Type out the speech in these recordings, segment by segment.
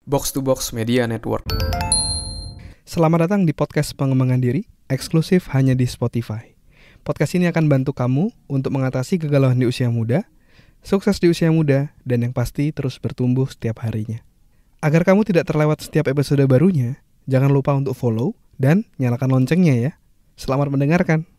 Box to Box Media Network. Selamat datang di podcast pengembangan diri, eksklusif hanya di Spotify. Podcast ini akan bantu kamu untuk mengatasi kegalauan di usia muda, sukses di usia muda, dan yang pasti terus bertumbuh setiap harinya. Agar kamu tidak terlewat setiap episode barunya, jangan lupa untuk follow dan nyalakan loncengnya ya. Selamat mendengarkan.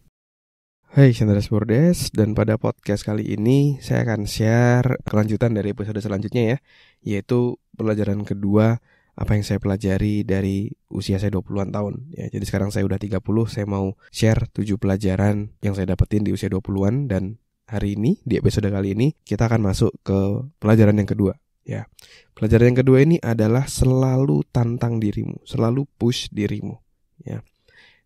Hai Chandra Bordes, dan pada podcast kali ini saya akan share kelanjutan dari episode selanjutnya ya, yaitu pelajaran kedua apa yang saya pelajari dari usia saya 20-an tahun ya. Jadi sekarang saya udah 30, saya mau share 7 pelajaran yang saya dapetin di usia 20-an. Dan hari ini, di episode kali ini, kita akan masuk ke pelajaran yang kedua ya. Pelajaran yang kedua ini adalah selalu tantang dirimu, selalu push dirimu ya.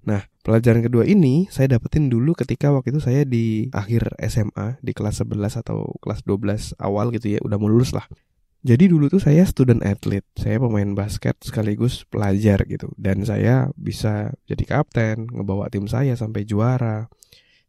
Nah, pelajaran kedua ini saya dapetin dulu ketika waktu itu saya di akhir SMA, di kelas 11 atau kelas 12 awal gitu ya, udah mau lulus lah. Jadi dulu tuh saya student athlete, saya pemain basket sekaligus pelajar gitu. Dan saya bisa jadi kapten, ngebawa tim saya sampai juara.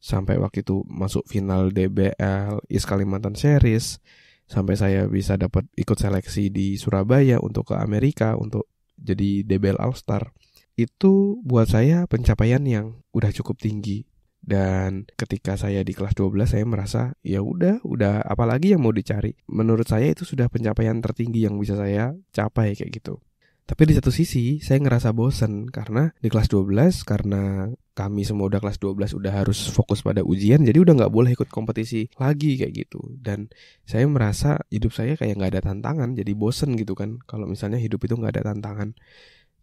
Sampai waktu itu masuk final DBL East Kalimantan Series. Sampai saya bisa dapat ikut seleksi di Surabaya untuk ke Amerika untuk jadi DBL All Star. Itu buat saya pencapaian yang udah cukup tinggi. Dan ketika saya di kelas 12 saya merasa ya udah apalagi yang mau dicari. Menurut saya itu sudah pencapaian tertinggi yang bisa saya capai kayak gitu. Tapi di satu sisi saya ngerasa bosen karena di kelas 12 karena kami semua udah kelas 12 udah harus fokus pada ujian, jadi udah gak boleh ikut kompetisi lagi kayak gitu. Dan saya merasa hidup saya kayak gak ada tantangan, jadi bosen gitu kan kalau misalnya hidup itu gak ada tantangan.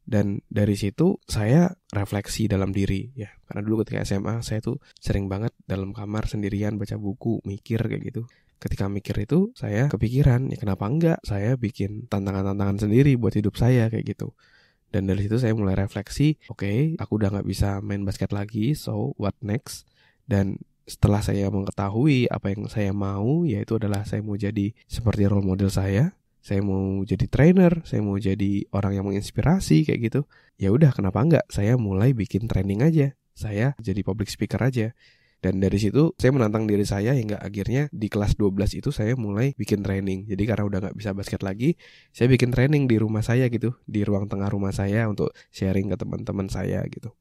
Dan dari situ saya refleksi dalam diri ya. Karena dulu ketika SMA saya tuh sering banget dalam kamar sendirian baca buku, mikir kayak gitu. Ketika mikir itu saya kepikiran, ya kenapa enggak saya bikin tantangan-tantangan sendiri buat hidup saya kayak gitu. Dan dari situ saya mulai refleksi, oke, aku udah gak bisa main basket lagi, so what next? Dan setelah saya mengetahui apa yang saya mau, yaitu adalah saya mau jadi seperti role model saya mau jadi trainer, saya mau jadi orang yang menginspirasi kayak gitu. Ya udah, kenapa enggak? Saya mulai bikin training aja. Saya jadi public speaker aja. Dan dari situ saya menantang diri saya hingga akhirnya di kelas 12 itu saya mulai bikin training. Jadi karena udah gak bisa basket lagi, saya bikin training di rumah saya gitu, di ruang tengah rumah saya untuk sharing ke teman-teman saya gitu.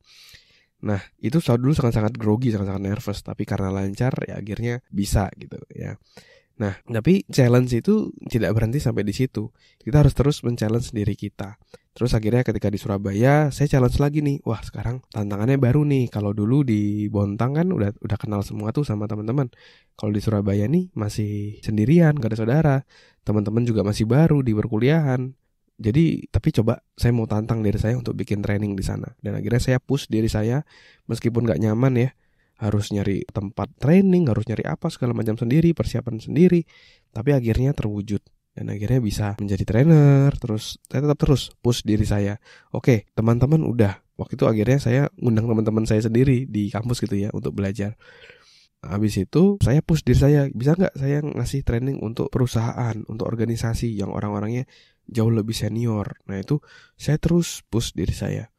Nah, itu dulu sangat-sangat grogi, sangat-sangat nervous, tapi karena lancar ya akhirnya bisa gitu ya. Nah, tapi challenge itu tidak berhenti sampai di situ. Kita harus terus men-challenge diri kita. Terus akhirnya ketika di Surabaya, saya challenge lagi nih. Wah, sekarang tantangannya baru nih. Kalau dulu di Bontang kan udah kenal semua tuh sama teman-teman. Kalau di Surabaya nih masih sendirian, gak ada saudara. Teman-teman juga masih baru di perkuliahan. Jadi, tapi coba saya mau tantang diri saya untuk bikin training di sana. Dan akhirnya saya push diri saya meskipun gak nyaman ya. Harus nyari tempat training, harus nyari apa segala macam sendiri, persiapan sendiri. Tapi akhirnya terwujud. Dan akhirnya bisa menjadi trainer. Terus saya tetap terus push diri saya. Oke, teman-teman udah. Waktu itu akhirnya saya ngundang teman-teman saya sendiri di kampus gitu ya untuk belajar. Habis itu saya push diri saya. Bisa gak saya ngasih training untuk perusahaan, untuk organisasi yang orang-orangnya jauh lebih senior. Nah itu saya terus push diri saya.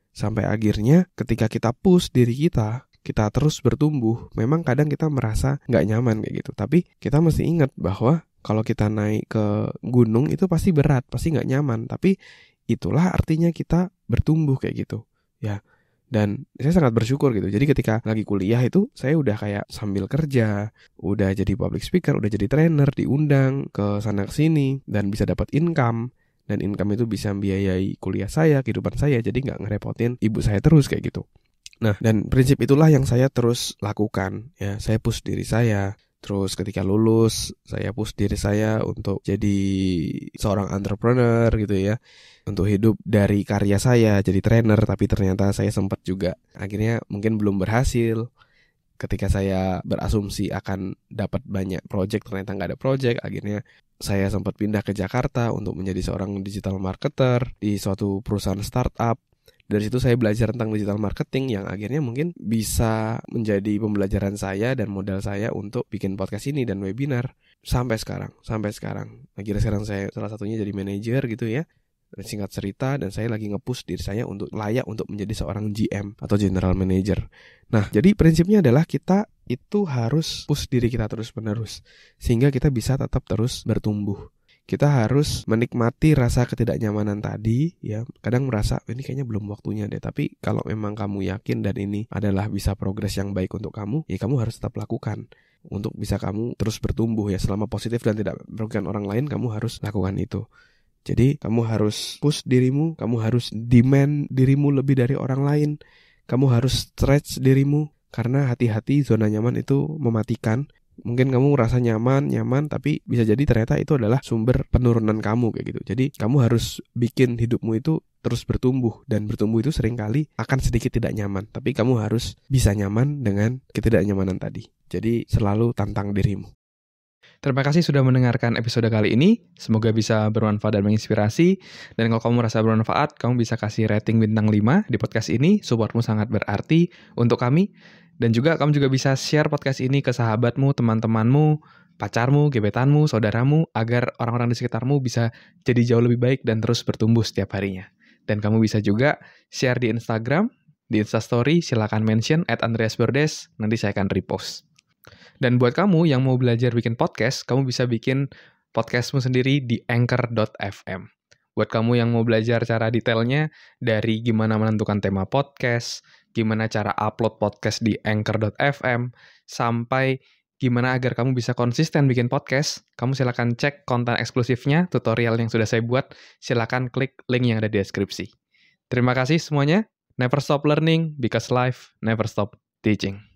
Sampai akhirnya ketika kita push diri kita terus bertumbuh. Memang kadang kita merasa gak nyaman kayak gitu. Tapi kita mesti ingat bahwa kalau kita naik ke gunung itu pasti berat, pasti gak nyaman. Tapi itulah artinya kita bertumbuh kayak gitu ya. Dan saya sangat bersyukur gitu. Jadi ketika lagi kuliah itu saya udah kayak sambil kerja, udah jadi public speaker, udah jadi trainer, diundang ke sana ke sini dan bisa dapat income. Dan income itu bisa membiayai kuliah saya, kehidupan saya. Jadi gak ngerepotin ibu saya terus kayak gitu. Nah, dan prinsip itulah yang saya terus lakukan ya. Saya push diri saya. Terus ketika lulus, saya push diri saya untuk jadi seorang entrepreneur gitu ya. Untuk hidup dari karya saya, jadi trainer. Tapi ternyata saya sempat juga akhirnya mungkin belum berhasil. Ketika saya berasumsi akan dapat banyak project, ternyata gak ada project. Akhirnya saya sempat pindah ke Jakarta untuk menjadi seorang digital marketer di suatu perusahaan startup. Dari situ saya belajar tentang digital marketing yang akhirnya mungkin bisa menjadi pembelajaran saya dan modal saya untuk bikin podcast ini dan webinar sampai sekarang. Akhirnya sekarang saya salah satunya jadi manajer gitu ya. Dan singkat cerita, dan saya lagi nge-push diri saya untuk layak untuk menjadi seorang GM atau General Manager. Nah, jadi prinsipnya adalah kita itu harus push diri kita terus-menerus sehingga kita bisa tetap terus bertumbuh. kita harus menikmati rasa ketidaknyamanan tadi ya. Kadang merasa ini kayaknya belum waktunya deh, tapi kalau memang kamu yakin dan ini adalah bisa progres yang baik untuk kamu, ya kamu harus tetap lakukan untuk bisa kamu terus bertumbuh ya. Selama positif dan tidak merugikan orang lain, kamu harus lakukan itu. Jadi kamu harus push dirimu, kamu harus demand dirimu lebih dari orang lain, kamu harus stretch dirimu, karena hati-hati zona nyaman itu mematikan. Mungkin kamu ngerasa nyaman, tapi bisa jadi ternyata itu adalah sumber penurunan kamu kayak gitu. Jadi kamu harus bikin hidupmu itu terus bertumbuh, dan bertumbuh itu seringkali akan sedikit tidak nyaman, tapi kamu harus bisa nyaman dengan ketidaknyamanan tadi. Jadi selalu tantang dirimu. Terima kasih sudah mendengarkan episode kali ini. Semoga bisa bermanfaat dan menginspirasi. Dan kalau kamu merasa bermanfaat, kamu bisa kasih rating bintang 5 di podcast ini. Supportmu sangat berarti untuk kami. Dan juga kamu juga bisa share podcast ini ke sahabatmu, teman-temanmu, pacarmu, gebetanmu, saudaramu, agar orang-orang di sekitarmu bisa jadi jauh lebih baik dan terus bertumbuh setiap harinya. Dan kamu bisa juga share di Instagram, di Instastory, silakan mention @andreasberdes, nanti saya akan repost. Dan buat kamu yang mau belajar bikin podcast, kamu bisa bikin podcastmu sendiri di anchor.fm. Buat kamu yang mau belajar cara detailnya, dari gimana menentukan tema podcast, gimana cara upload podcast di anchor.fm, sampai gimana agar kamu bisa konsisten bikin podcast, kamu silakan cek konten eksklusifnya, tutorial yang sudah saya buat, silakan klik link yang ada di deskripsi. Terima kasih semuanya. Never stop learning, because life never stop teaching.